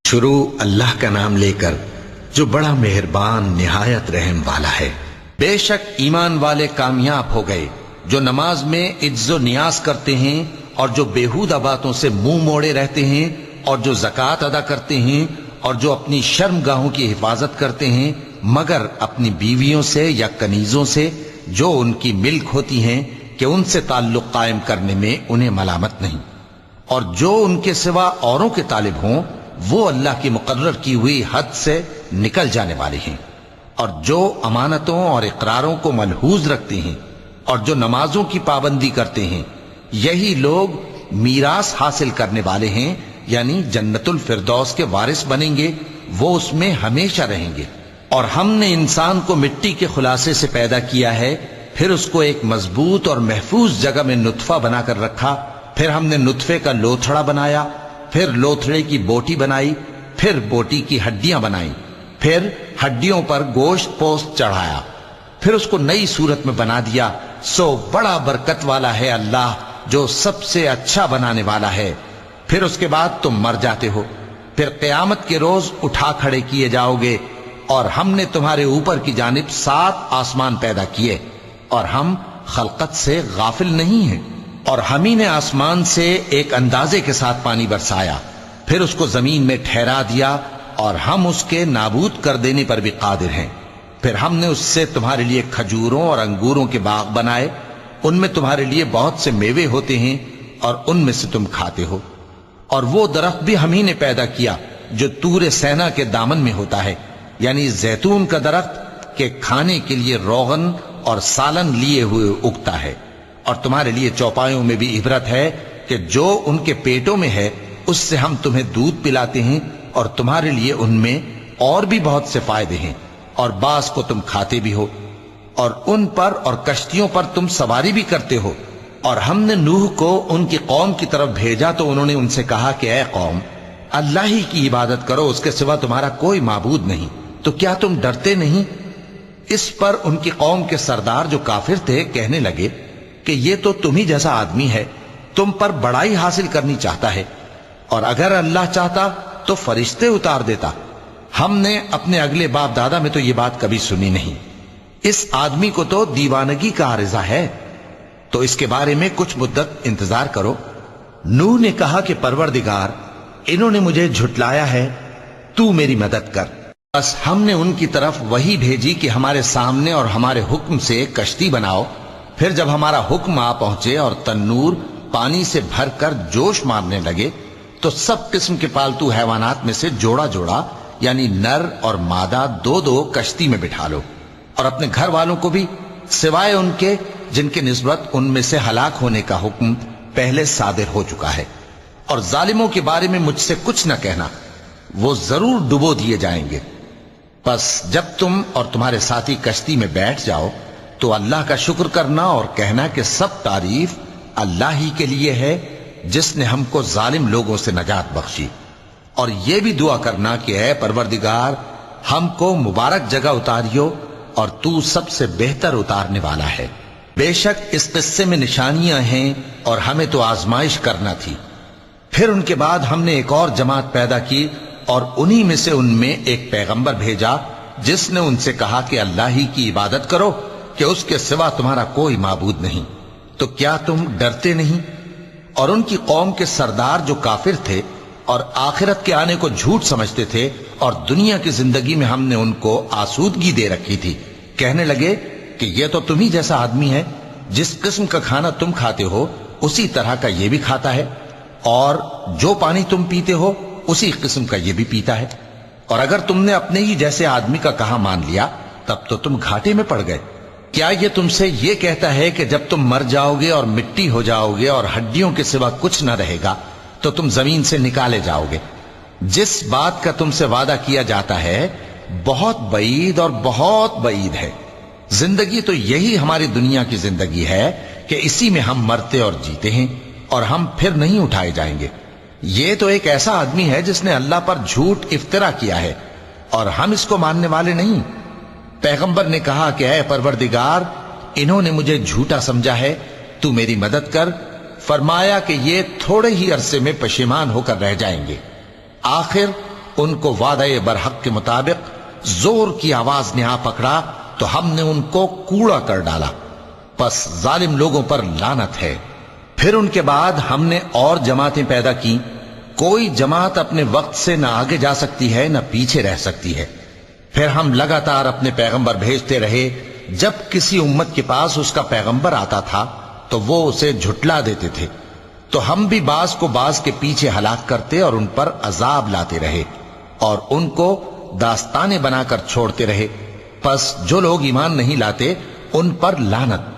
شروع اللہ کا نام لے کر جو بڑا مہربان نہایت رحم والا ہے۔ بے شک ایمان والے کامیاب ہو گئے جو نماز میں عجز و نیاز کرتے ہیں اور جو بیہودہ باتوں سے منہ موڑے رہتے ہیں اور جو زکوٰۃ ادا کرتے ہیں اور جو اپنی شرم گاہوں کی حفاظت کرتے ہیں مگر اپنی بیویوں سے یا کنیزوں سے جو ان کی ملک ہوتی ہیں کہ ان سے تعلق قائم کرنے میں انہیں ملامت نہیں، اور جو ان کے سوا اوروں کے طالب ہوں وہ اللہ کی مقرر کی ہوئی حد سے نکل جانے والے ہیں، اور جو امانتوں اور اقراروں کو ملحوظ رکھتے ہیں اور جو نمازوں کی پابندی کرتے ہیں یہی لوگ میراث حاصل کرنے والے ہیں، یعنی جنت الفردوس کے وارث بنیں گے، وہ اس میں ہمیشہ رہیں گے۔ اور ہم نے انسان کو مٹی کے خلاصے سے پیدا کیا ہے، پھر اس کو ایک مضبوط اور محفوظ جگہ میں نطفہ بنا کر رکھا، پھر ہم نے نطفے کا لوتھڑا بنایا، پھر لوتھڑے کی بوٹی بنائی، پھر بوٹی کی ہڈیاں بنائیں، پھر ہڈیوں پر گوشت پوست چڑھایا، پھر اس کو نئی صورت میں بنا دیا۔ سو بڑا برکت والا ہے اللہ جو سب سے اچھا بنانے والا ہے۔ پھر اس کے بعد تم مر جاتے ہو، پھر قیامت کے روز اٹھا کھڑے کیے جاؤ گے، اور ہم نے تمہارے اوپر کی جانب 7 آسمان پیدا کیے، اور ہم خلقت سے غافل نہیں ہیں۔ اور ہم ہی نے آسمان سے ایک اندازے کے ساتھ پانی برسایا، پھر اس کو زمین میں ٹھہرا دیا، اور ہم اس کے نابود کر دینے پر بھی قادر ہیں۔ پھر ہم نے اس سے تمہارے لیے کھجوروں اور انگوروں کے باغ بنائے، ان میں تمہارے لیے بہت سے میوے ہوتے ہیں اور ان میں سے تم کھاتے ہو۔ اور وہ درخت بھی ہم ہی نے پیدا کیا جو طور سینا کے دامن میں ہوتا ہے، یعنی زیتون کا درخت کہ کھانے کے لیے روغن اور سالن لیے ہوئے اگتا ہے، اور تمہارے لیے چوپایوں میں بھی عبرت ہے کہ جو ان کے پیٹوں میں ہے اس سے ہم تمہیں دودھ پلاتے ہیں، اور تمہارے لیے ان میں اور بھی بہت سے فائدے ہیں، اور بعض کو تم کھاتے بھی ہو، اور ان پر اور کشتیوں پر تم سواری بھی کرتے ہو۔ اور ہم نے نوح کو ان کی قوم کی طرف بھیجا تو انہوں نے ان سے کہا کہ اے قوم، اللہ ہی کی عبادت کرو، اس کے سوا تمہارا کوئی معبود نہیں، تو کیا تم ڈرتے نہیں؟ اس پر ان کی قوم کے سردار جو کافر تھے کہنے لگے کہ یہ تو تم ہی جیسا آدمی ہے، تم پر بڑائی حاصل کرنی چاہتا ہے، اور اگر اللہ چاہتا تو فرشتے اتار دیتا۔ ہم نے اپنے اگلے باپ دادا میں تو یہ بات کبھی سنی نہیں، اس آدمی کو تو دیوانگی کا عارضہ ہے، تو اس کے بارے میں کچھ مدت انتظار کرو۔ نوح نے کہا کہ پروردگار، انہوں نے مجھے جھٹلایا ہے، تو میری مدد کر۔ بس ہم نے ان کی طرف وحی بھیجی کہ ہمارے سامنے اور ہمارے حکم سے کشتی بناؤ، پھر جب ہمارا حکم آ پہنچے اور تنور پانی سے بھر کر جوش مارنے لگے تو سب قسم کے پالتو حیوانات میں سے جوڑا جوڑا یعنی نر اور مادہ 2 کشتی میں بٹھا لو، اور اپنے گھر والوں کو بھی سوائے ان کے جن کے نسبت ان میں سے ہلاک ہونے کا حکم پہلے صادر ہو چکا ہے۔ اور ظالموں کے بارے میں مجھ سے کچھ نہ کہنا، وہ ضرور ڈبو دیے جائیں گے۔ بس جب تم اور تمہارے ساتھی کشتی میں بیٹھ جاؤ تو اللہ کا شکر کرنا اور کہنا کہ سب تعریف اللہ ہی کے لیے ہے جس نے ہم کو ظالم لوگوں سے نجات بخشی، اور یہ بھی دعا کرنا کہ اے پروردگار، ہم کو مبارک جگہ اتاریو اور تو سب سے بہتر اتارنے والا ہے۔ بے شک اس قصے میں نشانیاں ہیں اور ہمیں تو آزمائش کرنا تھی۔ پھر ان کے بعد ہم نے ایک اور جماعت پیدا کی اور انہی میں سے ان میں ایک پیغمبر بھیجا جس نے ان سے کہا کہ اللہ ہی کی عبادت کرو کہ اس کے سوا تمہارا کوئی معبود نہیں، تو کیا تم ڈرتے نہیں؟ اور ان کی قوم کے سردار جو کافر تھے اور آخرت کے آنے کو جھوٹ سمجھتے تھے اور دنیا کی زندگی میں ہم نے ان کو آسودگی دے رکھی تھی، کہنے لگے کہ یہ تو تم ہی جیسا آدمی ہے، جس قسم کا کھانا تم کھاتے ہو اسی طرح کا یہ بھی کھاتا ہے، اور جو پانی تم پیتے ہو اسی قسم کا یہ بھی پیتا ہے، اور اگر تم نے اپنے ہی جیسے آدمی کا کہا مان لیا تب تو تم گھاٹے میں پڑ گئے۔ کیا یہ تم سے یہ کہتا ہے کہ جب تم مر جاؤ گے اور مٹی ہو جاؤ گے اور ہڈیوں کے سوا کچھ نہ رہے گا تو تم زمین سے نکالے جاؤ گے؟ جس بات کا تم سے وعدہ کیا جاتا ہے بہت بعید اور بہت بعید ہے۔ زندگی تو یہی ہماری دنیا کی زندگی ہے کہ اسی میں ہم مرتے اور جیتے ہیں، اور ہم پھر نہیں اٹھائے جائیں گے۔ یہ تو ایک ایسا آدمی ہے جس نے اللہ پر جھوٹ افطرا کیا ہے، اور ہم اس کو ماننے والے نہیں۔ پیغمبر نے کہا کہ اے پروردگار، انہوں نے مجھے جھوٹا سمجھا ہے، تو میری مدد کر۔ فرمایا کہ یہ تھوڑے ہی عرصے میں پشیمان ہو کر رہ جائیں گے۔ آخر ان کو وعدہ برحق کے مطابق زور کی آواز نے آ پکڑا تو ہم نے ان کو کوڑا کر ڈالا، پس ظالم لوگوں پر لعنت ہے۔ پھر ان کے بعد ہم نے اور جماعتیں پیدا کی، کوئی جماعت اپنے وقت سے نہ آگے جا سکتی ہے نہ پیچھے رہ سکتی ہے۔ پھر ہم لگاتار اپنے پیغمبر بھیجتے رہے، جب کسی امت کے پاس اس کا پیغمبر آتا تھا تو وہ اسے جھٹلا دیتے تھے، تو ہم بھی بعض کو بعض کے پیچھے ہلاک کرتے اور ان پر عذاب لاتے رہے اور ان کو داستانیں بنا کر چھوڑتے رہے۔ پس جو لوگ ایمان نہیں لاتے ان پر لعنت۔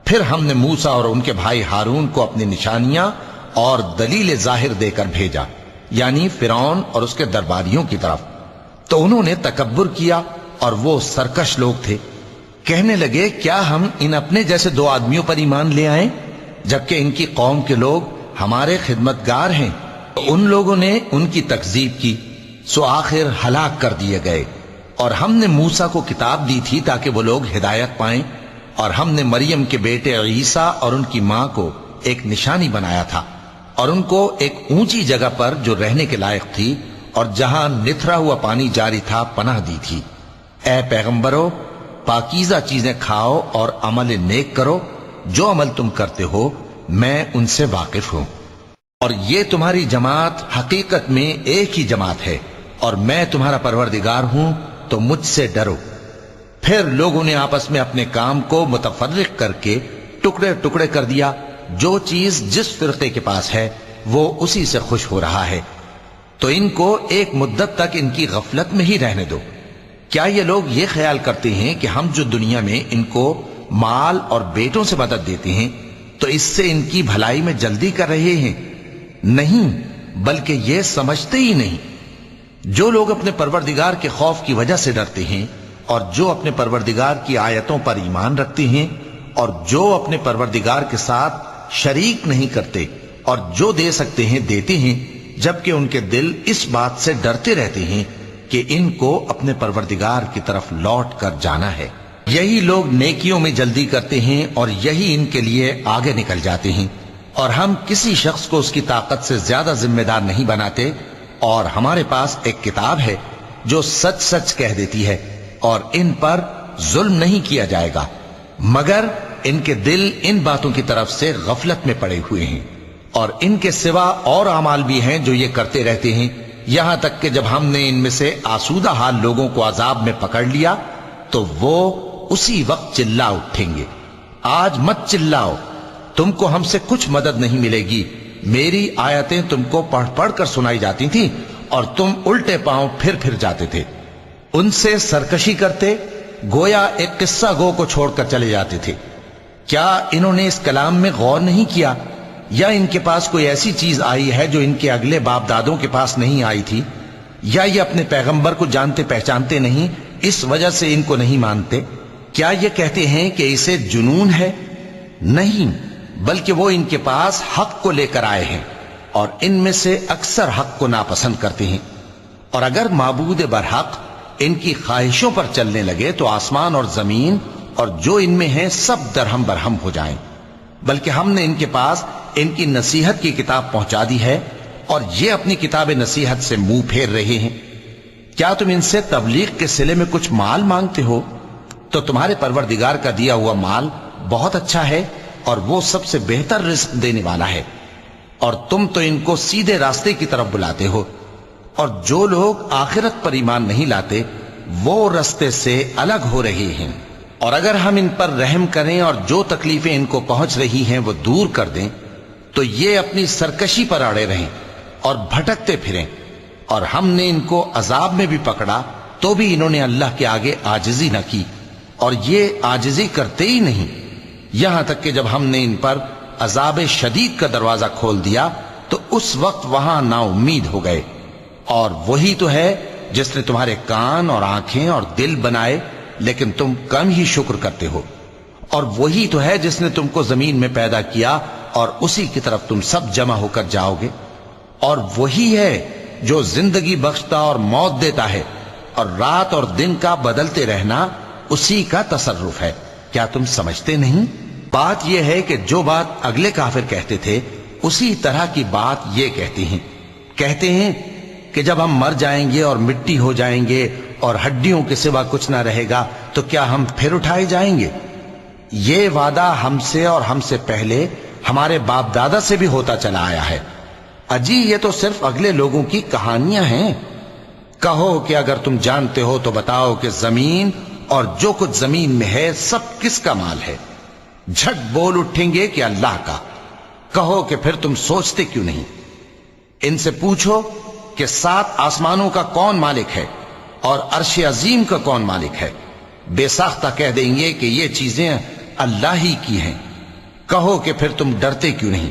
پھر ہم نے موسیٰ اور ان کے بھائی ہارون کو اپنی نشانیاں اور دلیل ظاہر دے کر بھیجا، یعنی فرعون اور اس کے درباریوں کی طرف، تو انہوں نے تکبر کیا اور وہ سرکش لوگ تھے۔ کہنے لگے کیا ہم ان اپنے جیسے دو آدمیوں پر ایمان لے آئیں جبکہ ان کی قوم کے لوگ ہمارے خدمتگار ہیں؟ ان لوگوں نے ان کی تکذیب کی، سو آخر ہلاک کر دیے گئے۔ اور ہم نے موسیٰ کو کتاب دی تھی تاکہ وہ لوگ ہدایت پائیں، اور ہم نے مریم کے بیٹے عیسیٰ اور ان کی ماں کو ایک نشانی بنایا تھا اور ان کو ایک اونچی جگہ پر جو رہنے کے لائق تھی اور جہاں نتھرا ہوا پانی جاری تھا پناہ دی تھی۔ اے پیغمبرو، پاکیزہ چیزیں کھاؤ اور عمل نیک کرو، جو عمل تم کرتے ہو میں ان سے واقف ہوں، اور یہ تمہاری جماعت حقیقت میں ایک ہی جماعت ہے اور میں تمہارا پروردگار ہوں، تو مجھ سے ڈرو۔ پھر لوگوں نے آپس میں اپنے کام کو متفرق کر کے ٹکڑے ٹکڑے کر دیا، جو چیز جس فرقے کے پاس ہے وہ اسی سے خوش ہو رہا ہے، تو ان کو ایک مدت تک ان کی غفلت میں ہی رہنے دو۔ کیا یہ لوگ یہ خیال کرتے ہیں کہ ہم جو دنیا میں ان کو مال اور بیٹوں سے مدد دیتے ہیں تو اس سے ان کی بھلائی میں جلدی کر رہے ہیں؟ نہیں، بلکہ یہ سمجھتے ہی نہیں۔ جو لوگ اپنے پروردگار کے خوف کی وجہ سے ڈرتے ہیں اور جو اپنے پروردگار کی آیتوں پر ایمان رکھتے ہیں اور جو اپنے پروردگار کے ساتھ شریک نہیں کرتے اور جو دے سکتے ہیں دیتے ہیں، جبکہ ان کے دل اس بات سے ڈرتے رہتے ہیں کہ ان کو اپنے پروردگار کی طرف لوٹ کر جانا ہے۔ یہی لوگ نیکیوں میں جلدی کرتے ہیں اور یہی ان کے لیے آگے نکل جاتے ہیں، اور ہم کسی شخص کو اس کی طاقت سے زیادہ ذمہ دار نہیں بناتے، اور ہمارے پاس ایک کتاب ہے جو سچ سچ کہہ دیتی ہے، اور ان پر ظلم نہیں کیا جائے گا، مگر ان کے دل ان باتوں کی طرف سے غفلت میں پڑے ہوئے ہیں، اور ان کے سوا اور اعمال بھی ہیں جو یہ کرتے رہتے ہیں، یہاں تک کہ جب ہم نے ان میں سے آسودہ حال لوگوں کو عذاب میں پکڑ لیا تو وہ اسی وقت چلا اٹھیں گے۔ آج مت چلاؤ، تم کو ہم سے کچھ مدد نہیں ملے گی، میری آیتیں تم کو پڑھ پڑھ کر سنائی جاتی تھیں اور تم الٹے پاؤں پھر جاتے تھے، ان سے سرکشی کرتے، گویا ایک قصہ گو کو چھوڑ کر چلے جاتے تھے۔ کیا انہوں نے اس کلام میں غور نہیں کیا، یا ان کے پاس کوئی ایسی چیز آئی ہے جو ان کے اگلے باپ دادوں کے پاس نہیں آئی تھی، یا یہ اپنے پیغمبر کو جانتے پہچانتے نہیں اس وجہ سے ان کو نہیں مانتے؟ کیا یہ کہتے ہیں کہ اسے جنون ہے؟ نہیں، بلکہ وہ ان کے پاس حق کو لے کر آئے ہیں، اور ان میں سے اکثر حق کو ناپسند کرتے ہیں۔ اور اگر معبود برحق ان کی خواہشوں پر چلنے لگے تو آسمان اور زمین اور جو ان میں ہیں سب درہم برہم ہو جائیں، بلکہ ہم نے ان کے پاس ان کی نصیحت کی کتاب پہنچا دی ہے اور یہ اپنی کتاب نصیحت سے منہ پھیر رہے ہیں۔ کیا تم ان سے تبلیغ کے صلے میں کچھ مال مانگتے ہو؟ تو تمہارے پروردگار کا دیا ہوا مال بہت اچھا ہے اور وہ سب سے بہتر رزق دینے والا ہے، اور تم تو ان کو سیدھے راستے کی طرف بلاتے ہو، اور جو لوگ آخرت پر ایمان نہیں لاتے وہ راستے سے الگ ہو رہے ہیں۔ اور اگر ہم ان پر رحم کریں اور جو تکلیفیں ان کو پہنچ رہی ہیں وہ دور کر دیں تو یہ اپنی سرکشی پر اڑے رہیں اور بھٹکتے پھریں، اور ہم نے ان کو عذاب میں بھی پکڑا تو بھی انہوں نے اللہ کے آگے عاجزی نہ کی، اور یہ عاجزی کرتے ہی نہیں، یہاں تک کہ جب ہم نے ان پر عذاب شدید کا دروازہ کھول دیا تو اس وقت وہاں نا امید ہو گئے۔ اور وہی تو ہے جس نے تمہارے کان اور آنکھیں اور دل بنائے، لیکن تم کم ہی شکر کرتے ہو، اور وہی تو ہے جس نے تم کو زمین میں پیدا کیا اور اسی کی طرف تم سب جمع ہو کر جاؤ گے، اور وہی ہے جو زندگی بخشتا اور موت دیتا ہے، اور رات اور دن کا بدلتے رہنا اسی کا تصرف ہے۔ کیا تم سمجھتے نہیں؟ بات یہ ہے کہ جو بات اگلے کافر کہتے تھے اسی طرح کی بات یہ کہتے ہیں کہ جب ہم مر جائیں گے اور مٹی ہو جائیں گے اور ہڈیوں کے سوا کچھ نہ رہے گا تو کیا ہم پھر اٹھائے جائیں گے؟ یہ وعدہ ہم سے اور ہم سے پہلے ہمارے باپ دادا سے بھی ہوتا چلا آیا ہے۔ اجی یہ تو صرف اگلے لوگوں کی کہانیاں ہیں۔ کہو کہ اگر تم جانتے ہو تو بتاؤ کہ زمین اور جو کچھ زمین میں ہے سب کس کا مال ہے؟ جھٹ بول اٹھیں گے کہ اللہ کا۔ کہو کہ پھر تم سوچتے کیوں نہیں؟ ان سے پوچھو کہ 7 آسمانوں کا کون مالک ہے اور عرش عظیم کا کون مالک ہے؟ بے ساختہ کہہ دیں گے کہ یہ چیزیں اللہ ہی کی ہیں۔ کہو کہ پھر تم ڈرتے کیوں نہیں؟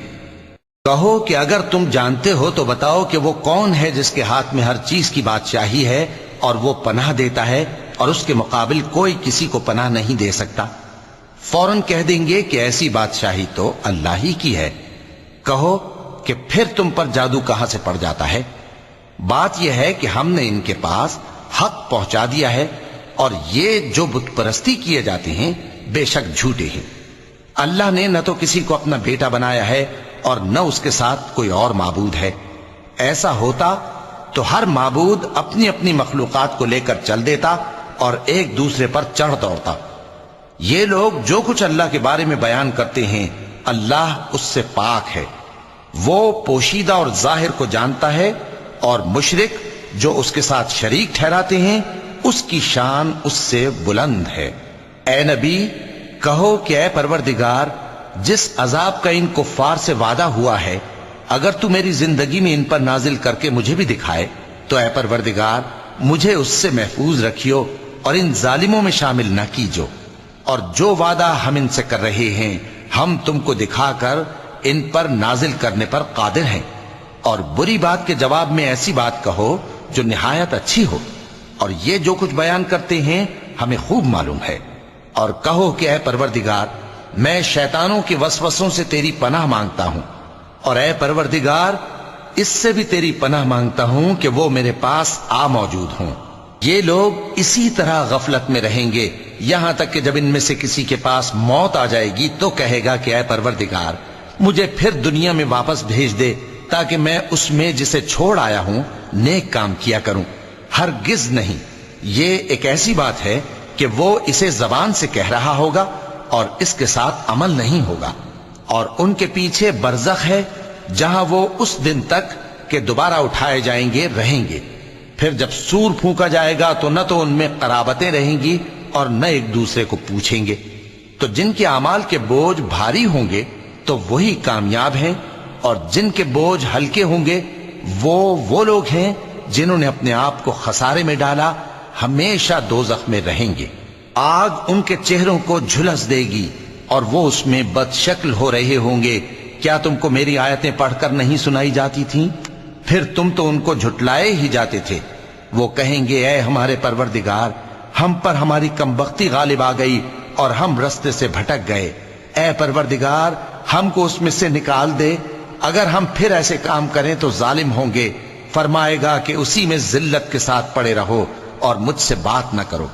کہو کہ اگر تم جانتے ہو تو بتاؤ کہ وہ کون ہے جس کے ہاتھ میں ہر چیز کی بادشاہی ہے اور وہ پناہ دیتا ہے اور اس کے مقابل کوئی کسی کو پناہ نہیں دے سکتا۔ فوراً کہہ دیں گے کہ ایسی بادشاہی تو اللہ ہی کی ہے۔ کہو کہ پھر تم پر جادو کہاں سے پڑ جاتا ہے؟ بات یہ ہے کہ ہم نے ان کے پاس حق پہنچا دیا ہے اور یہ جو بت پرستی کیے جاتے ہیں بے شک جھوٹے ہیں۔ اللہ نے نہ تو کسی کو اپنا بیٹا بنایا ہے اور نہ اس کے ساتھ کوئی اور معبود ہے۔ ایسا ہوتا تو ہر معبود اپنی اپنی مخلوقات کو لے کر چل دیتا اور ایک دوسرے پر چڑھ دوڑتا۔ یہ لوگ جو کچھ اللہ کے بارے میں بیان کرتے ہیں اللہ اس سے پاک ہے، وہ پوشیدہ اور ظاہر کو جانتا ہے، اور مشرک جو اس کے ساتھ شریک ٹھہراتے ہیں اس کی شان اس سے بلند ہے۔ اے نبی کہو کہ اے پروردگار، جس عذاب کا ان کفار سے وعدہ ہوا ہے اگر تو میری زندگی میں ان پر نازل کر کے مجھے بھی دکھائے تو اے پروردگار مجھے اس سے محفوظ رکھیو اور ان ظالموں میں شامل نہ کیجو، اور جو وعدہ ہم ان سے کر رہے ہیں ہم تم کو دکھا کر ان پر نازل کرنے پر قادر ہیں۔ اور بری بات کے جواب میں ایسی بات کہو جو نہایت اچھی ہو، اور یہ جو کچھ بیان کرتے ہیں ہمیں خوب معلوم ہے۔ اور کہو کہ اے پروردگار میں شیطانوں کے وسوسوں سے تیری پناہ مانگتا ہوں، اور اے پروردگار اس سے بھی تیری پناہ مانگتا ہوں کہ وہ میرے پاس آ موجود ہوں۔ یہ لوگ اسی طرح غفلت میں رہیں گے یہاں تک کہ جب ان میں سے کسی کے پاس موت آ جائے گی تو کہے گا کہ اے پروردگار مجھے پھر دنیا میں واپس بھیج دے تاکہ میں اس میں جسے چھوڑ آیا ہوں نیک کام کیا کروں۔ ہرگز نہیں، یہ ایک ایسی بات ہے کہ وہ اسے زبان سے کہہ رہا ہوگا اور اس کے ساتھ عمل نہیں ہوگا، اور ان کے پیچھے برزخ ہے جہاں وہ اس دن تک کہ دوبارہ اٹھائے جائیں گے رہیں گے۔ پھر جب سور پھونکا جائے گا تو نہ تو ان میں قرابتیں رہیں گی اور نہ ایک دوسرے کو پوچھیں گے۔ تو جن کے اعمال کے بوجھ بھاری ہوں گے تو وہی کامیاب ہیں، اور جن کے بوجھ ہلکے ہوں گے وہ لوگ ہیں جنہوں نے اپنے آپ کو خسارے میں ڈالا، ہمیشہ دوزخ میں رہیں گے۔ آگ ان کے چہروں کو جھلس دے گی اور وہ اس میں بد شکل ہو رہے ہوں گے۔ کیا تم کو میری آیتیں پڑھ کر نہیں سنائی جاتی تھیں؟ پھر تم تو ان کو جھٹلائے ہی جاتے تھے۔ وہ کہیں گے اے ہمارے پروردگار ہم پر ہماری کمبختی غالب آ گئی اور ہم رستے سے بھٹک گئے، اے پروردگار ہم کو اس میں سے نکال دے، اگر ہم پھر ایسے کام کریں تو ظالم ہوں گے۔ فرمائے گا کہ اسی میں ذلت کے ساتھ پڑے رہو اور مجھ سے بات نہ کرو۔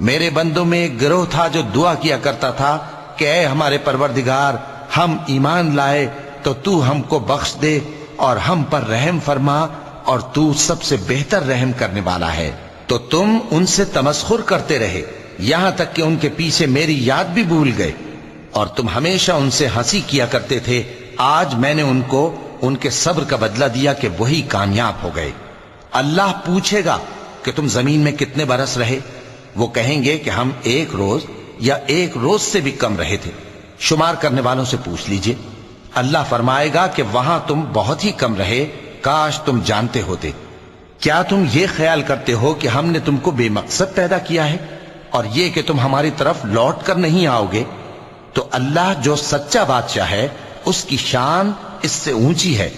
میرے بندوں میں ایک گروہ تھا جو دعا کیا کرتا تھا کہ اے ہمارے پروردگار ہم ایمان لائے تو ہم کو بخش دے اور ہم پر رحم فرما، اور سب سے بہتر رحم کرنے والا ہے۔ تو تم ان سے تمسخر کرتے رہے یہاں تک کہ ان کے پیچھے میری یاد بھی بھول گئے، اور تم ہمیشہ ان سے ہنسی کیا کرتے تھے۔ آج میں نے ان کو ان کے صبر کا بدلہ دیا کہ وہی کامیاب ہو گئے۔ اللہ پوچھے گا کہ تم زمین میں کتنے برس رہے؟ وہ کہیں گے کہ ہم 1 روز یا 1 روز سے بھی کم رہے تھے۔ شمار کرنے والوں سے پوچھ لیجئے۔ اللہ فرمائے گا کہ وہاں تم بہت ہی کم رہے، کاش تم جانتے ہوتے۔ کیا تم یہ خیال کرتے ہو کہ ہم نے تم کو بے مقصد پیدا کیا ہے اور یہ کہ تم ہماری طرف لوٹ کر نہیں آؤ گے؟ تو اللہ جو سچا بادشاہ ہے اس کی شان اس سے اونچی ہے،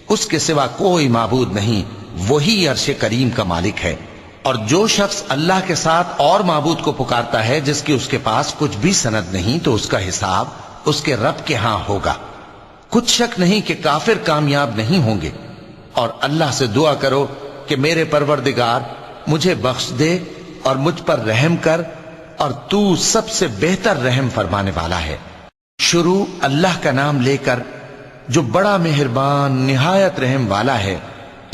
اس کے سوا کوئی معبود نہیں، وہی عرش کریم کا مالک ہے۔ اور جو شخص اللہ کے ساتھ اور معبود کو پکارتا ہے جس کی اس کے پاس کچھ بھی سند نہیں تو اس کا حساب اس کے رب کے ہاں ہوگا۔ کچھ شک نہیں کہ کافر کامیاب نہیں ہوں گے۔ اور اللہ سے دعا کرو کہ میرے پروردگار مجھے بخش دے اور مجھ پر رحم کر، اور تو سب سے بہتر رحم فرمانے والا ہے۔ شروع اللہ کا نام لے کر جو بڑا مہربان نہایت رحم والا ہے۔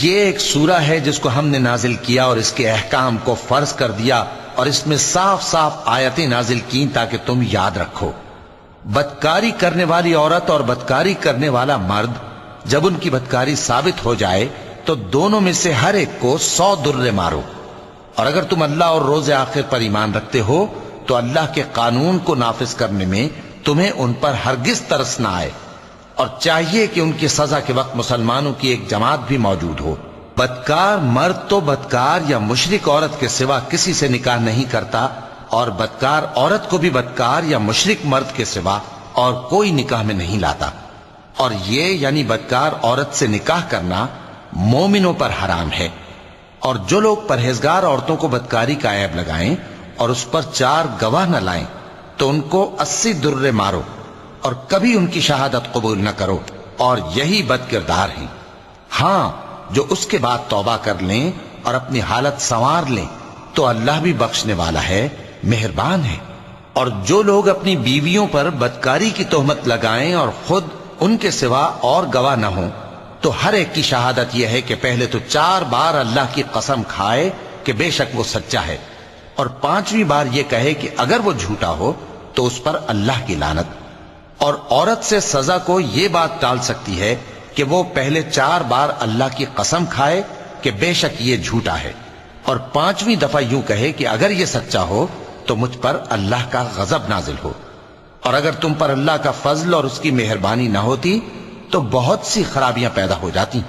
یہ ایک سورہ ہے جس کو ہم نے نازل کیا اور اس کے احکام کو فرض کر دیا اور اس میں صاف صاف آیتیں نازل کی تاکہ تم یاد رکھو۔ بدکاری کرنے والی عورت اور بدکاری کرنے والا مرد جب ان کی بدکاری ثابت ہو جائے تو دونوں میں سے ہر ایک کو 100 درے مارو، اور اگر تم اللہ اور روز آخر پر ایمان رکھتے ہو تو اللہ کے قانون کو نافذ کرنے میں تمہیں ان پر ہرگز ترس نہ آئے، اور چاہیے کہ ان کی سزا کے وقت مسلمانوں کی ایک جماعت بھی موجود ہو۔ بدکار مرد تو بدکار یا مشرک عورت کے سوا کسی سے نکاح نہیں کرتا، اور بدکار عورت کو بھی بدکار یا مشرک مرد کے سوا اور کوئی نکاح میں نہیں لاتا، اور یہ یعنی بدکار عورت سے نکاح کرنا مومنوں پر حرام ہے۔ اور جو لوگ پرہیزگار عورتوں کو بدکاری کا عیب لگائیں اور اس پر 4 گواہ نہ لائیں تو ان کو 80 درے مارو، اور کبھی ان کی شہادت قبول نہ کرو، اور یہی بد کردار ہیں۔ ہاں، جو اس کے بعد توبہ کر لیں اور اپنی حالت سنوار لیں تو اللہ بھی بخشنے والا ہے، مہربان ہے۔ اور جو لوگ اپنی بیویوں پر بدکاری کی تہمت لگائیں اور خود ان کے سوا اور گواہ نہ ہوں تو ہر ایک کی شہادت یہ ہے کہ پہلے تو 4 بار اللہ کی قسم کھائے کہ بے شک وہ سچا ہے، اور 5ویں بار یہ کہے کہ اگر وہ جھوٹا ہو تو اس پر اللہ کی لعنت۔ اور عورت سے سزا کو یہ بات ٹال سکتی ہے کہ وہ پہلے 4 بار اللہ کی قسم کھائے کہ بے شک یہ جھوٹا ہے، اور 5ویں دفعہ یوں کہے کہ اگر یہ سچا ہو تو مجھ پر اللہ کا غضب نازل ہو۔ اور اگر تم پر اللہ کا فضل اور اس کی مہربانی نہ ہوتی تو بہت سی خرابیاں پیدا ہو جاتی۔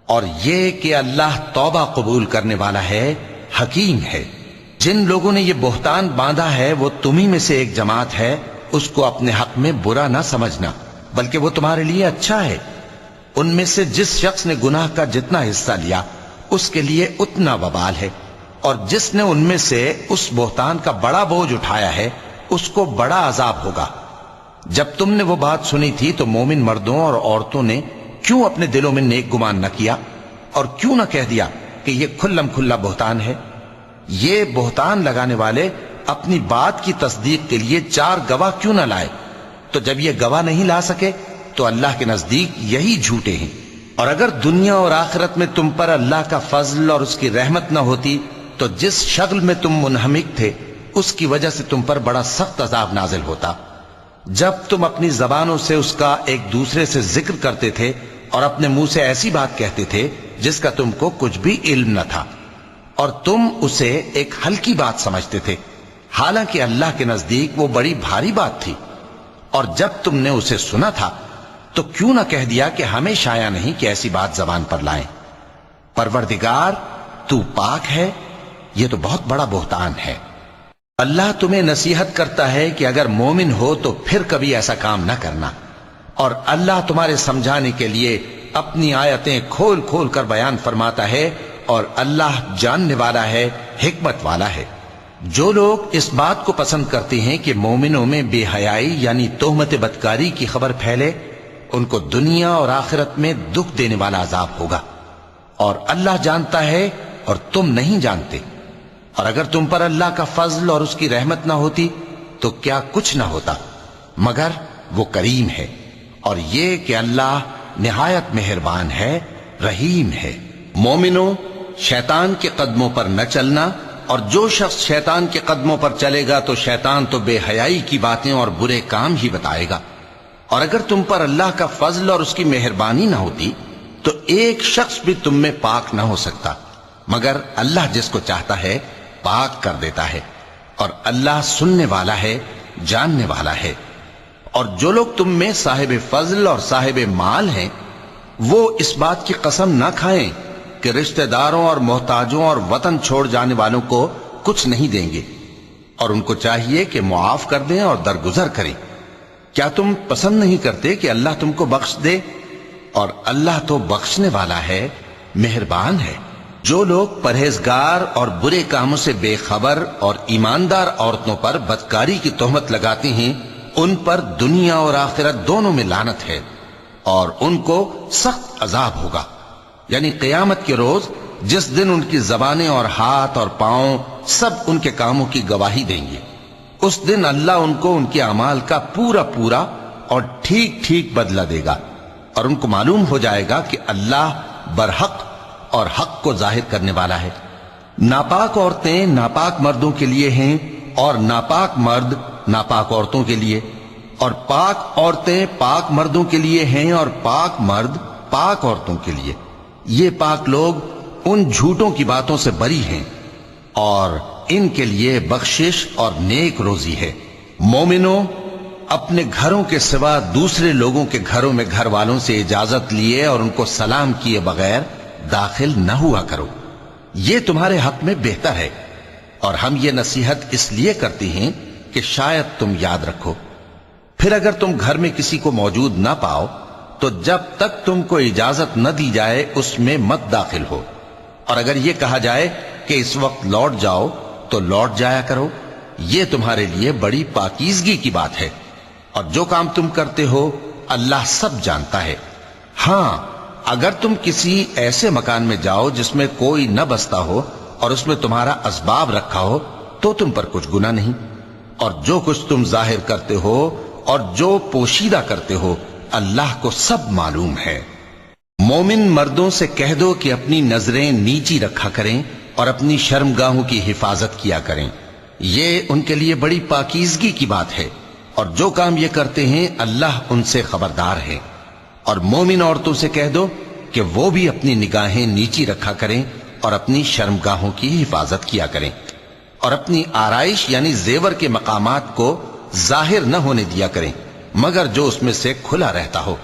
اور یہ کہ اللہ توبہ قبول کرنے والا ہے، حکیم ہے۔ جن لوگوں نے یہ بہتان باندھا ہے وہ تمہیں میں سے ایک جماعت ہے، اس کو اپنے حق میں برا نہ سمجھنا، بلکہ وہ تمہارے لیے اچھا ہے۔ ان میں سے جس شخص نے گناہ کا جتنا حصہ لیا اس کے لیے اتنا وبال ہے، اور جس نے ان میں سے اس بہتان کا بڑا بوجھ اٹھایا ہے اس کو بڑا عذاب ہوگا۔ جب تم نے وہ بات سنی تھی تو مومن مردوں اور عورتوں نے کیوں اپنے دلوں میں نیک گمان نہ کیا، اور کیوں نہ کہہ دیا کہ یہ کھلم کھلا بہتان ہے؟ یہ بہتان لگانے والے اپنی بات کی تصدیق کے لیے 4 گواہ کیوں نہ لائے؟ تو جب یہ گواہ نہیں لا سکے تو اللہ کے نزدیک یہی جھوٹے ہیں۔ اور اگر دنیا اور آخرت میں تم پر اللہ کا فضل اور اس کی رحمت نہ ہوتی تو جس شغل میں تم منہمک تھے اس کی وجہ سے تم پر بڑا سخت عذاب نازل ہوتا، جب تم اپنی زبانوں سے اس کا ایک دوسرے سے ذکر کرتے تھے اور اپنے منہ سے ایسی بات کہتے تھے جس کا تم کو کچھ بھی علم نہ تھا، اور تم اسے ایک ہلکی بات سمجھتے تھے، حالانکہ اللہ کے نزدیک وہ بڑی بھاری بات تھی۔ اور جب تم نے اسے سنا تھا تو کیوں نہ کہہ دیا کہ ہمیں شایع نہیں کہ ایسی بات زبان پر لائیں؟ پروردگار تو پاک ہے، یہ تو بہت بڑا بہتان ہے۔ اللہ تمہیں نصیحت کرتا ہے کہ اگر مومن ہو تو پھر کبھی ایسا کام نہ کرنا، اور اللہ تمہارے سمجھانے کے لیے اپنی آیتیں کھول کھول کر بیان فرماتا ہے، اور اللہ جاننے والا ہے، حکمت والا ہے۔ جو لوگ اس بات کو پسند کرتے ہیں کہ مومنوں میں بے حیائی یعنی تہمت بدکاری کی خبر پھیلے، ان کو دنیا اور آخرت میں دکھ دینے والا عذاب ہوگا، اور اللہ جانتا ہے اور تم نہیں جانتے۔ اور اگر تم پر اللہ کا فضل اور اس کی رحمت نہ ہوتی تو کیا کچھ نہ ہوتا، مگر وہ کریم ہے، اور یہ کہ اللہ نہایت مہربان ہے، رحیم ہے۔ مومنوں، شیطان کے قدموں پر نہ چلنا، اور جو شخص شیطان کے قدموں پر چلے گا تو شیطان تو بے حیائی کی باتیں اور برے کام ہی بتائے گا۔ اور اگر تم پر اللہ کا فضل اور اس کی مہربانی نہ ہوتی تو ایک شخص بھی تم میں پاک نہ ہو سکتا، مگر اللہ جس کو چاہتا ہے پاک کر دیتا ہے، اور اللہ سننے والا ہے، جاننے والا ہے۔ اور جو لوگ تم میں صاحب فضل اور صاحب مال ہیں وہ اس بات کی قسم نہ کھائیں کہ رشتہ داروں اور محتاجوں اور وطن چھوڑ جانے والوں کو کچھ نہیں دیں گے، اور ان کو چاہیے کہ معاف کر دیں اور درگزر کریں۔ کیا تم پسند نہیں کرتے کہ اللہ تم کو بخش دے؟ اور اللہ تو بخشنے والا ہے، مہربان ہے۔ جو لوگ پرہیزگار اور برے کاموں سے بے خبر اور ایماندار عورتوں پر بدکاری کی تہمت لگاتے ہیں ان پر دنیا اور آخرت دونوں میں لعنت ہے، اور ان کو سخت عذاب ہوگا، یعنی قیامت کے روز جس دن ان کی زبانیں اور ہاتھ اور پاؤں سب ان کے کاموں کی گواہی دیں گے۔ اس دن اللہ ان کو ان کے اعمال کا پورا پورا اور ٹھیک ٹھیک بدلہ دے گا، اور ان کو معلوم ہو جائے گا کہ اللہ برحق اور حق کو ظاہر کرنے والا ہے۔ ناپاک عورتیں ناپاک مردوں کے لیے ہیں اور ناپاک مرد ناپاک عورتوں کے لیے، اور پاک عورتیں پاک مردوں کے لیے ہیں اور پاک مرد پاک عورتوں کے لیے۔ یہ پاک لوگ ان جھوٹوں کی باتوں سے بری ہیں اور ان کے لیے بخشش اور نیک روزی ہے۔ مومنوں، اپنے گھروں کے سوا دوسرے لوگوں کے گھروں میں گھر والوں سے اجازت لیے اور ان کو سلام کیے بغیر داخل نہ ہوا کرو، یہ تمہارے حق میں بہتر ہے، اور ہم یہ نصیحت اس لیے کرتے ہیں کہ شاید تم یاد رکھو۔ پھر اگر تم گھر میں کسی کو موجود نہ پاؤ تو جب تک تم کو اجازت نہ دی جائے اس میں مت داخل ہو، اور اگر یہ کہا جائے کہ اس وقت لوٹ جاؤ تو لوٹ جایا کرو، یہ تمہارے لیے بڑی پاکیزگی کی بات ہے، اور جو کام تم کرتے ہو اللہ سب جانتا ہے۔ ہاں، اگر تم کسی ایسے مکان میں جاؤ جس میں کوئی نہ بستا ہو اور اس میں تمہارا اسباب رکھا ہو تو تم پر کچھ گناہ نہیں، اور جو کچھ تم ظاہر کرتے ہو اور جو پوشیدہ کرتے ہو اللہ کو سب معلوم ہے۔ مومن مردوں سے کہہ دو کہ اپنی نظریں نیچی رکھا کریں اور اپنی شرمگاہوں کی حفاظت کیا کریں، یہ ان کے لیے بڑی پاکیزگی کی بات ہے، اور جو کام یہ کرتے ہیں اللہ ان سے خبردار ہے۔ اور مومن عورتوں سے کہہ دو کہ وہ بھی اپنی نگاہیں نیچی رکھا کریں اور اپنی شرمگاہوں کی حفاظت کیا کریں، اور اپنی آرائش یعنی زیور کے مقامات کو ظاہر نہ ہونے دیا کریں مگر جو اس میں سے کھلا رہتا ہو،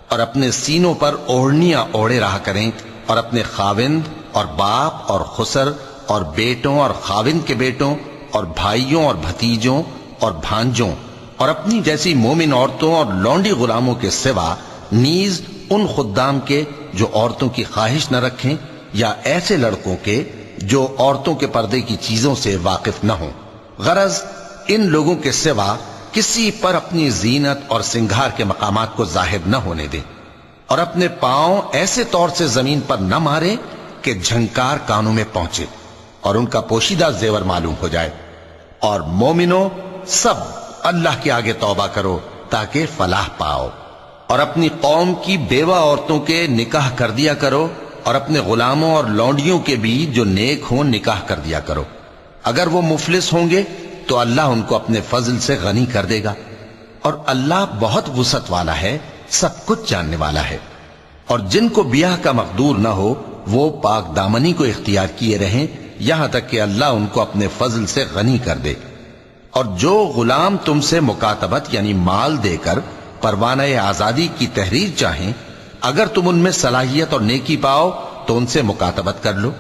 اور اپنے سینوں پر اوڑھنیاں اوڑھے رہا کریں، اور اپنے خاوند اور باپ اور خسر اور بیٹوں اور خاوند کے بیٹوں اور بھائیوں اور بھتیجوں اور بھانجوں اور اپنی جیسی مومن عورتوں اور لونڈی غلاموں کے سوا نیز ان خدام کے جو عورتوں کی خواہش نہ رکھیں، یا ایسے لڑکوں کے جو عورتوں کے پردے کی چیزوں سے واقف نہ ہوں۔ غرض ان لوگوں کے سوا کسی پر اپنی زینت اور سنگھار کے مقامات کو ظاہر نہ ہونے دیں، اور اپنے پاؤں ایسے طور سے زمین پر نہ مارے کہ جھنکار کانوں میں پہنچے اور ان کا پوشیدہ زیور معلوم ہو جائے۔ اور مومنوں، سب اللہ کے آگے توبہ کرو تاکہ فلاح پاؤ، اور اپنی قوم کی بیوہ عورتوں کے نکاح کر دیا کرو، اور اپنے غلاموں اور لونڈیوں کے بھی جو نیک ہوں نکاح کر دیا کرو۔ اگر وہ مفلس ہوں گے تو اللہ ان کو اپنے فضل سے غنی کر دے گا، اور اللہ بہت وسعت والا ہے، سب کچھ جاننے والا ہے۔ اور جن کو بیاہ کا مقدور نہ ہو وہ پاک دامنی کو اختیار کیے رہیں یہاں تک کہ اللہ ان کو اپنے فضل سے غنی کر دے۔ اور جو غلام تم سے مکاتبت یعنی مال دے کر پروانہ آزادی کی تحریر چاہیں، اگر تم ان میں صلاحیت اور نیکی پاؤ تو ان سے مکاتبت کر لو،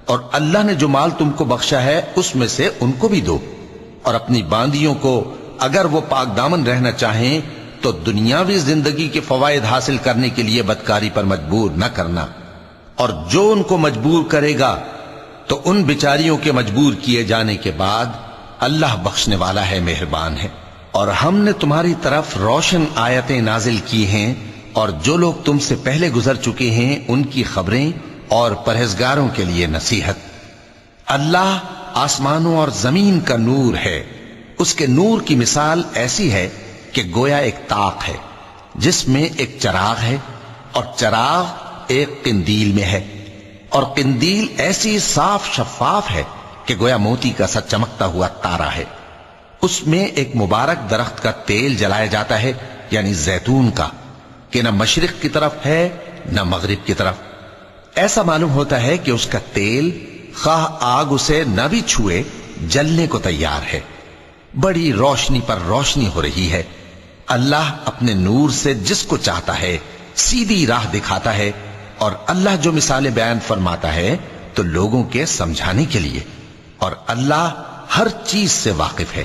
اور اللہ نے جو مال تم کو بخشا ہے اس میں سے ان کو بھی دو۔ اور اپنی باندیوں کو اگر وہ پاک دامن رہنا چاہیں تو دنیاوی زندگی کے فوائد حاصل کرنے کے لیے بدکاری پر مجبور نہ کرنا، اور جو ان کو مجبور کرے گا تو ان بیچاریوں کے مجبور کیے جانے کے بعد اللہ بخشنے والا ہے، مہربان ہے۔ اور ہم نے تمہاری طرف روشن آیتیں نازل کی ہیں، اور جو لوگ تم سے پہلے گزر چکے ہیں ان کی خبریں اور پرہیزگاروں کے لیے نصیحت۔ اللہ آسمانوں اور زمین کا نور ہے، اس کے نور کی مثال ایسی ہے کہ گویا ایک طاق ہے جس میں ایک چراغ ہے، اور چراغ ایک قندیل میں ہے، اور قندیل ایسی صاف شفاف ہے کہ گویا موتی کا سا چمکتا ہوا تارا ہے۔ اس میں ایک مبارک درخت کا تیل جلایا جاتا ہے یعنی زیتون کا، کہ نہ مشرق کی طرف ہے نہ مغرب کی طرف۔ ایسا معلوم ہوتا ہے کہ اس کا تیل خواہ آگ اسے نہ بھی چھوئے جلنے کو تیار ہے، بڑی روشنی پر روشنی ہو رہی ہے۔ اللہ اپنے نور سے جس کو چاہتا ہے سیدھی راہ دکھاتا ہے، اور اللہ جو مثالیں بیان فرماتا ہے تو لوگوں کے سمجھانے کے لیے، اور اللہ ہر چیز سے واقف ہے۔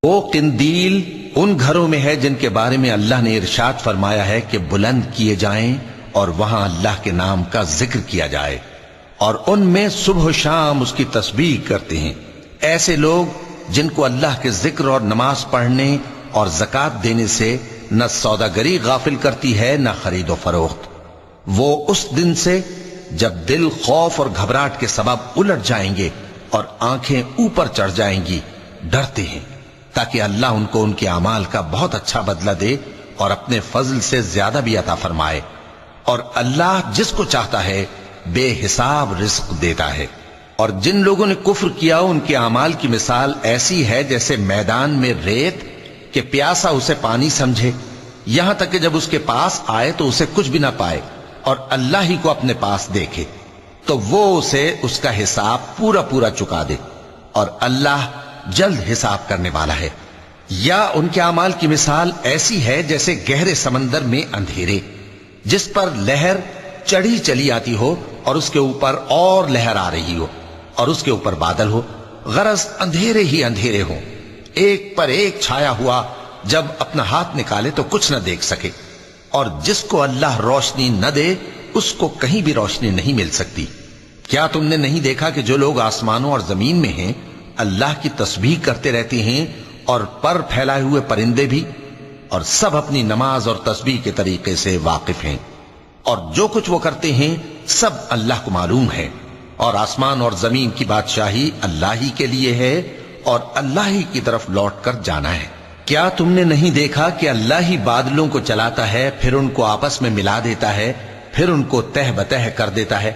وہ قندیل ان گھروں میں ہے جن کے بارے میں اللہ نے ارشاد فرمایا ہے کہ بلند کیے جائیں اور وہاں اللہ کے نام کا ذکر کیا جائے، اور ان میں صبح و شام اس کی تسبیح کرتے ہیں۔ ایسے لوگ جن کو اللہ کے ذکر اور نماز پڑھنے اور زکوٰۃ دینے سے نہ سوداگری غافل کرتی ہے نہ خرید و فروخت، وہ اس دن سے جب دل خوف اور گھبراہٹ کے سبب الٹ جائیں گے اور آنکھیں اوپر چڑھ جائیں گی ڈرتے ہیں، تاکہ اللہ ان کو ان کے اعمال کا بہت اچھا بدلہ دے اور اپنے فضل سے زیادہ بھی عطا فرمائے۔ اور اللہ جس کو چاہتا ہے بے حساب رزق دیتا ہے۔ اور جن لوگوں نے کفر کیا ان کے اعمال کی مثال ایسی ہے جیسے میدان میں ریت کہ پیاسا اسے پانی سمجھے، یہاں تک کہ جب اس کے پاس آئے تو اسے کچھ بھی نہ پائے اور اللہ ہی کو اپنے پاس دیکھے تو وہ اسے اس کا حساب پورا پورا چکا دے، اور اللہ جلد حساب کرنے والا ہے۔ یا ان کے اعمال کی مثال ایسی ہے جیسے گہرے سمندر میں اندھیرے جس پر لہر چڑھی چلی آتی ہو اور اس کے اوپر اور لہر آ رہی ہو اور اس کے اوپر بادل ہو، غرض اندھیرے ہی اندھیرے ہوں، ایک پر ایک چھایا ہوا، جب اپنا ہاتھ نکالے تو کچھ نہ دیکھ سکے۔ اور جس کو اللہ روشنی نہ دے اس کو کہیں بھی روشنی نہیں مل سکتی۔ کیا تم نے نہیں دیکھا کہ جو لوگ آسمانوں اور زمین میں ہیں اللہ کی تسبیح کرتے رہتے ہیں، اور پر پھیلائے ہوئے پرندے بھی، اور سب اپنی نماز اور تسبیح کے طریقے سے واقف ہیں، اور جو کچھ وہ کرتے ہیں سب اللہ کو معلوم ہے، اور آسمان اور زمین کی بادشاہی اللہ ہی کے لیے ہے اور اللہ ہی کی طرف لوٹ کر جانا ہے۔ کیا تم نے نہیں دیکھا کہ اللہ ہی بادلوں کو چلاتا ہے، پھر ان کو آپس میں ملا دیتا ہے، پھر ان کو تہ بتہ کر دیتا ہے،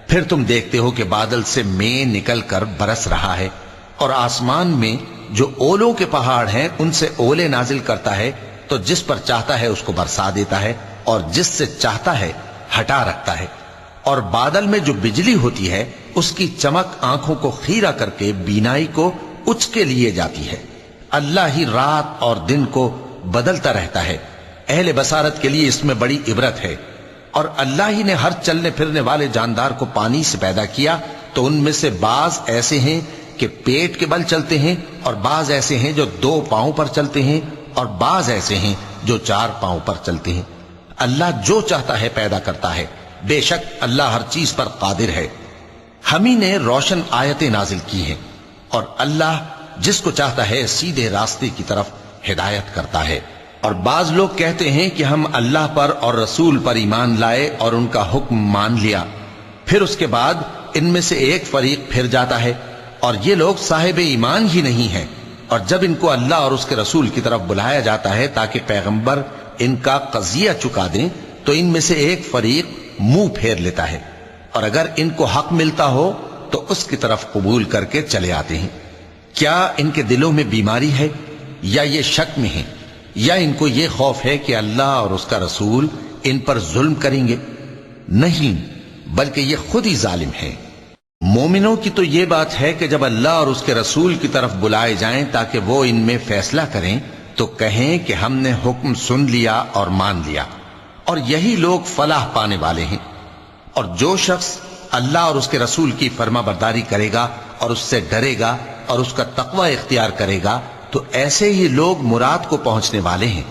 پھر تم دیکھتے ہو کہ بادل سے مے نکل کر برس رہا ہے، اور آسمان میں جو اولوں کے پہاڑ ہیں ان سے اولے نازل کرتا ہے، تو جس پر چاہتا ہے اس کو برسا دیتا ہے اور جس سے چاہتا ہے ہٹا رکھتا ہے۔ اور بادل میں جو بجلی ہوتی ہے اس کی چمک آنکھوں کو خیرہ کر کے بینائی کو اچکے لیے جاتی ہے۔ اللہ ہی رات اور دن کو بدلتا رہتا ہے، اہل بصارت کے لیے اس میں بڑی عبرت ہے۔ اور اللہ ہی نے ہر چلنے پھرنے والے جاندار کو پانی سے پیدا کیا، تو ان میں سے بعض ایسے ہیں کہ پیٹ کے بل چلتے ہیں، اور بعض ایسے ہیں جو 2 پاؤں پر چلتے ہیں، اور بعض ایسے ہیں جو 4 پاؤں پر چلتے ہیں۔ اللہ جو چاہتا ہے پیدا کرتا ہے، بے شک اللہ ہر چیز پر قادر ہے۔ ہم ہی نے روشن آیتیں نازل کی ہیں، اور اللہ جس کو چاہتا ہے سیدھے راستے کی طرف ہدایت کرتا ہے۔ اور بعض لوگ کہتے ہیں کہ ہم اللہ پر اور رسول پر ایمان لائے اور ان کا حکم مان لیا، پھر اس کے بعد ان میں سے ایک فریق پھر جاتا ہے، اور یہ لوگ صاحب ایمان ہی نہیں ہیں۔ اور جب ان کو اللہ اور اس کے رسول کی طرف بلایا جاتا ہے تاکہ پیغمبر ان کا قضیہ چکا دیں، تو ان میں سے ایک فریق منہ پھیر لیتا ہے، اور اگر ان کو حق ملتا ہو تو اس کی طرف قبول کر کے چلے آتے ہیں۔ کیا ان کے دلوں میں بیماری ہے، یا یہ شک میں ہیں، یا ان کو یہ خوف ہے کہ اللہ اور اس کا رسول ان پر ظلم کریں گے؟ نہیں، بلکہ یہ خود ہی ظالم ہیں۔ مومنوں کی تو یہ بات ہے کہ جب اللہ اور اس کے رسول کی طرف بلائے جائیں تاکہ وہ ان میں فیصلہ کریں تو کہیں کہ ہم نے حکم سن لیا اور مان لیا، اور یہی لوگ فلاح پانے والے ہیں۔ اور جو شخص اللہ اور اس کے رسول کی فرما برداری کرے گا اور اس سے ڈرے گا اور اس کا تقوی اختیار کرے گا تو ایسے ہی لوگ مراد کو پہنچنے والے ہیں۔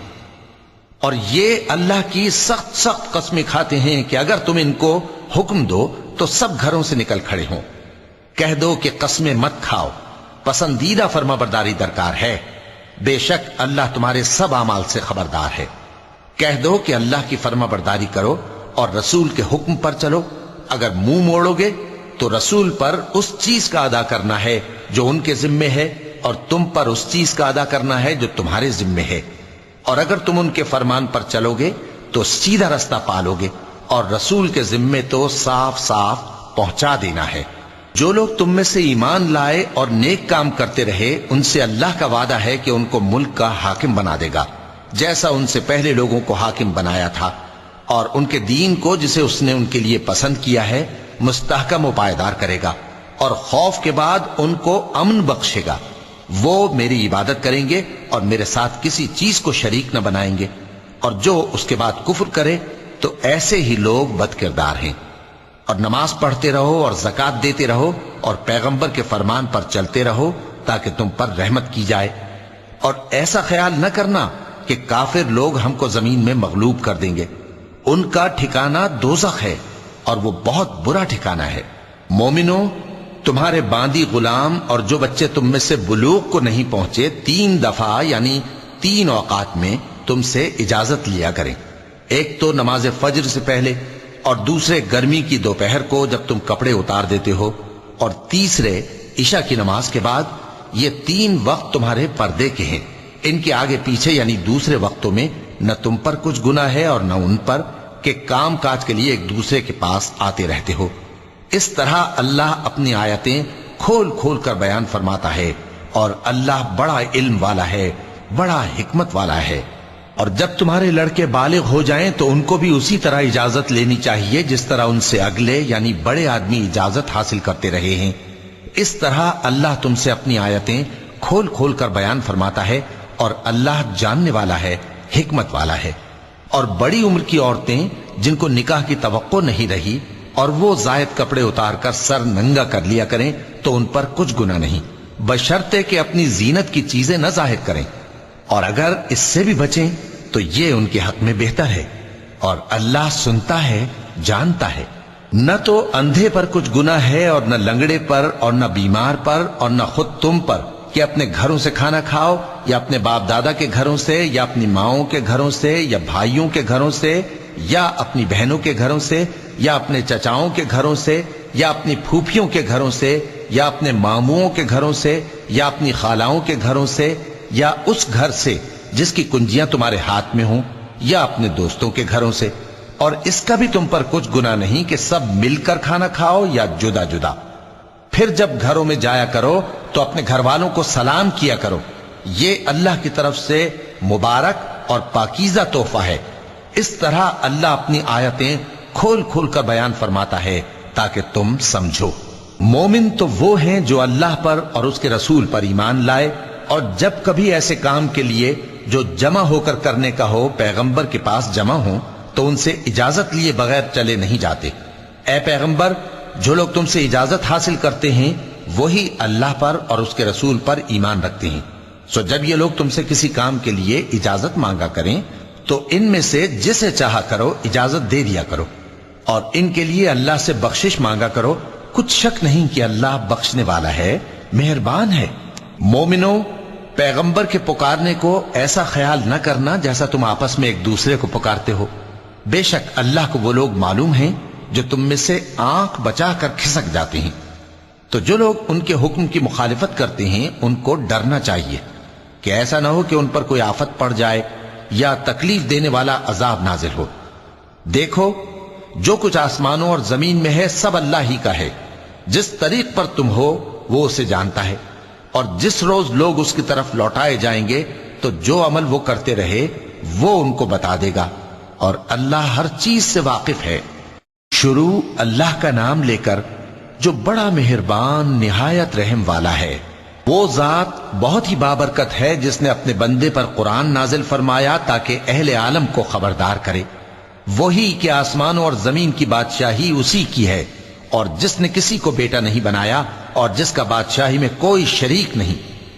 اور یہ اللہ کی سخت سخت قسمیں کھاتے ہیں کہ اگر تم ان کو حکم دو تو سب گھروں سے نکل کھڑے ہوں۔ کہہ دو کہ قسمیں مت کھاؤ، پسندیدہ فرما برداری درکار ہے، بے شک اللہ تمہارے سب اعمال سے خبردار ہے۔ کہہ دو کہ اللہ کی فرما برداری کرو اور رسول کے حکم پر چلو، اگر منہ موڑو گے تو رسول پر اس چیز کا ادا کرنا ہے جو ان کے ذمے ہے، اور تم پر اس چیز کا ادا کرنا ہے جو تمہارے ذمے ہے۔ اور اگر تم ان کے فرمان پر چلو گے تو سیدھا رستہ پالو گے، اور رسول کے ذمے تو صاف صاف پہنچا دینا ہے۔ جو لوگ تم میں سے ایمان لائے اور نیک کام کرتے رہے ان سے اللہ کا وعدہ ہے کہ ان کو ملک کا حاکم بنا دے گا، جیسا ان سے پہلے لوگوں کو حاکم بنایا تھا، اور ان کے دین کو جسے اس نے ان کے لیے پسند کیا ہے مستحکم و پائیدار کرے گا، اور خوف کے بعد ان کو امن بخشے گا۔ وہ میری عبادت کریں گے اور میرے ساتھ کسی چیز کو شریک نہ بنائیں گے، اور جو اس کے بعد کفر کرے تو ایسے ہی لوگ بد کردار ہیں۔ اور نماز پڑھتے رہو اور زکوٰۃ دیتے رہو اور پیغمبر کے فرمان پر چلتے رہو تاکہ تم پر رحمت کی جائے۔ اور ایسا خیال نہ کرنا کہ کافر لوگ ہم کو زمین میں مغلوب کر دیں گے، ان کا ٹھکانہ دوزخ ہے اور وہ بہت برا ٹھکانہ ہے۔ مومنوں، تمہارے باندی غلام اور جو بچے تم میں سے بلوغ کو نہیں پہنچے 3 دفعہ یعنی 3 اوقات میں تم سے اجازت لیا کریں، ایک تو نماز فجر سے پہلے، اور دوسرے گرمی کی دوپہر کو جب تم کپڑے اتار دیتے ہو، اور تیسرے عشاء کی نماز کے بعد۔ یہ 3 وقت تمہارے پردے کے ہیں، ان کے آگے پیچھے یعنی دوسرے وقتوں میں نہ تم پر کچھ گناہ ہے اور نہ ان پر، کہ کام کاج کے لیے ایک دوسرے کے پاس آتے رہتے ہو۔ اس طرح اللہ اپنی آیتیں کھول کھول کر بیان فرماتا ہے، اور اللہ بڑا علم والا ہے، بڑا حکمت والا ہے۔ اور جب تمہارے لڑکے بالغ ہو جائیں تو ان کو بھی اسی طرح اجازت لینی چاہیے جس طرح ان سے اگلے یعنی بڑے آدمی اجازت حاصل کرتے رہے ہیں۔ اس طرح اللہ تم سے اپنی آیتیں کھول کھول کر بیان فرماتا ہے، اور اللہ جاننے والا ہے، حکمت والا ہے۔ اور بڑی عمر کی عورتیں جن کو نکاح کی توقع نہیں رہی اور وہ زائد کپڑے اتار کر سر ننگا کر لیا کریں تو ان پر کچھ گناہ نہیں، بشرطے کہ اپنی زینت کی چیزیں نہ ظاہر کریں، اور اگر اس سے بھی بچیں تو یہ ان کے حق میں بہتر ہے، اور اللہ سنتا ہے، جانتا ہے۔ نہ تو اندھے پر کچھ گناہ ہے اور نہ لنگڑے پر اور نہ بیمار پر اور نہ خود تم پر کہ اپنے گھروں سے کھانا کھاؤ، یا اپنے باپ دادا کے گھروں سے، یا اپنی ماؤں کے گھروں سے، یا بھائیوں کے گھروں سے، یا اپنی بہنوں کے گھروں سے، یا اپنے چچاؤں کے گھروں سے، یا اپنی پھوپھیوں کے گھروں سے، یا اپنے ماموؤں کے گھروں سے، یا اپنی خالاؤں کے گھروں سے، یا اس گھر سے جس کی کنجیاں تمہارے ہاتھ میں ہوں، یا اپنے دوستوں کے گھروں سے۔ اور اس کا بھی تم پر کچھ گناہ نہیں کہ سب مل کر کھانا کھاؤ یا جدا جدا۔ پھر جب گھروں میں جایا کرو تو اپنے گھر والوں کو سلام کیا کرو، یہ اللہ کی طرف سے مبارک اور پاکیزہ تحفہ ہے۔ اس طرح اللہ اپنی آیتیں کھول کھول کر بیان فرماتا ہے تاکہ تم سمجھو۔ مومن تو وہ ہیں جو اللہ پر اور اس کے رسول پر ایمان لائے، اور جب کبھی ایسے کام کے لیے جو جمع ہو کر کرنے کا ہو پیغمبر کے پاس جمع ہوں تو ان سے اجازت لیے بغیر چلے نہیں جاتے۔ اے پیغمبر، جو لوگ تم سے اجازت حاصل کرتے ہیں وہی اللہ پر اور اس کے رسول پر ایمان رکھتے ہیں، سو جب یہ لوگ تم سے کسی کام کے لیے اجازت مانگا کریں تو ان میں سے جسے چاہا کرو اجازت دے دیا کرو، اور ان کے لیے اللہ سے بخشش مانگا کرو، کچھ شک نہیں کہ اللہ بخشنے والا ہے، مہربان ہے۔ مومنو، پیغمبر کے پکارنے کو ایسا خیال نہ کرنا جیسا تم آپس میں ایک دوسرے کو پکارتے ہو، بے شک اللہ کو وہ لوگ معلوم ہیں جو تم میں سے آنکھ بچا کر کھسک جاتے ہیں۔ تو جو لوگ ان کے حکم کی مخالفت کرتے ہیں ان کو ڈرنا چاہیے کہ ایسا نہ ہو کہ ان پر کوئی آفت پڑ جائے یا تکلیف دینے والا عذاب نازل ہو۔ دیکھو، جو کچھ آسمانوں اور زمین میں ہے سب اللہ ہی کا ہے، جس طریق پر تم ہو وہ اسے جانتا ہے، اور جس روز لوگ اس کی طرف لوٹائے جائیں گے تو جو عمل وہ کرتے رہے وہ ان کو بتا دے گا، اور اللہ ہر چیز سے واقف ہے۔ شروع اللہ کا نام لے کر جو بڑا مہربان نہایت رحم والا ہے۔ وہ ذات بہت ہی بابرکت ہے جس نے اپنے بندے پر قرآن نازل فرمایا تاکہ اہل عالم کو خبردار کرے۔ وہی کہ آسمانوں اور زمین کی بادشاہی اسی کی ہے، اور جس نے کسی کو بیٹا نہیں بنایا اور جس کا بادشاہی میں کوئی شریک نہیں،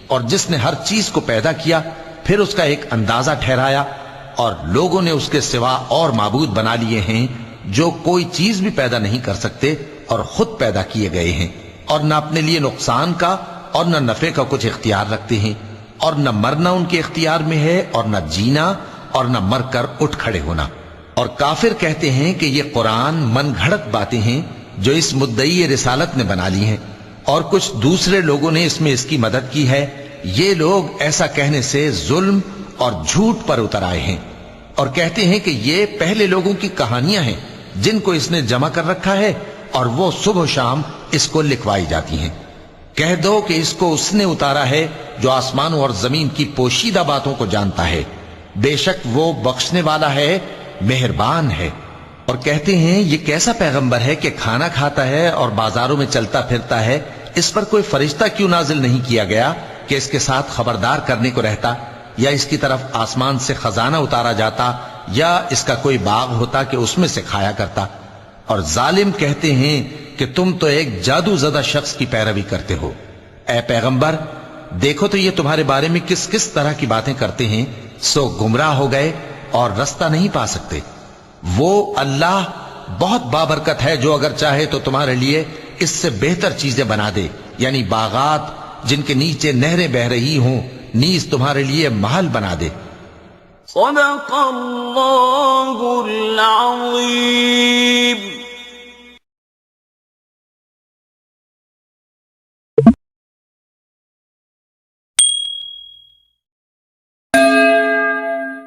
اور جس نے ہر چیز کو پیدا کیا پھر اس کا ایک اندازہ ٹھہرایا، اور لوگوں نے اس کے سوا اور معبود بنا لیے ہیں جو کوئی چیز بھی پیدا نہیں کر سکتے اور خود پیدا کیے گئے ہیں، اور نہ اپنے لیے نقصان کا اور نہ نفع کا کچھ اختیار رکھتے ہیں، اور نہ مرنا ان کے اختیار میں ہے اور نہ جینا اور نہ مر کر اٹھ کھڑے ہونا۔ اور کافر کہتے ہیں کہ یہ قرآن من گھڑت باتیں ہیں جو اس مدعی رسالت نے بنا لی ہیں، اور کچھ دوسرے لوگوں نے اس میں اس کی مدد کی ہے۔ یہ لوگ ایسا کہنے سے ظلم اور جھوٹ پر اتر آئے ہیں، اور کہتے ہیں کہ یہ پہلے لوگوں کی کہانیاں ہیں جن کو اس نے جمع کر رکھا ہے اور وہ صبح و شام اس کو لکھوائی جاتی ہیں۔ کہہ دو کہ اس کو اس نے اتارا ہے جو آسمانوں اور زمین کی پوشیدہ باتوں کو جانتا ہے، بے شک وہ بخشنے والا ہے، مہربان ہے۔ اور کہتے ہیں یہ کیسا پیغمبر ہے کہ کھانا کھاتا ہے اور بازاروں میں چلتا پھرتا ہے، اس پر کوئی فرشتہ کیوں نازل نہیں کیا گیا کہ اس کے ساتھ خبردار کرنے کو رہتا، یا اس کی طرف آسمان سے خزانہ اتارا جاتا، یا اس کا کوئی باغ ہوتا کہ اس میں سے کھایا کرتا۔ اور ظالم کہتے ہیں کہ تم تو ایک جادو زدہ شخص کی پیروی کرتے ہو۔ اے پیغمبر، دیکھو تو یہ تمہارے بارے میں کس کس طرح کی باتیں کرتے ہیں، سو گمراہ ہو گئے اور رستہ نہیں پا سکتے۔ وہ اللہ بہت بابرکت ہے جو اگر چاہے تو تمہارے لیے اس سے بہتر چیزیں بنا دے، یعنی باغات جن کے نیچے نہریں بہ رہی ہوں، نیز تمہارے لیے محل بنا دے۔ صدق اللہ العظیم۔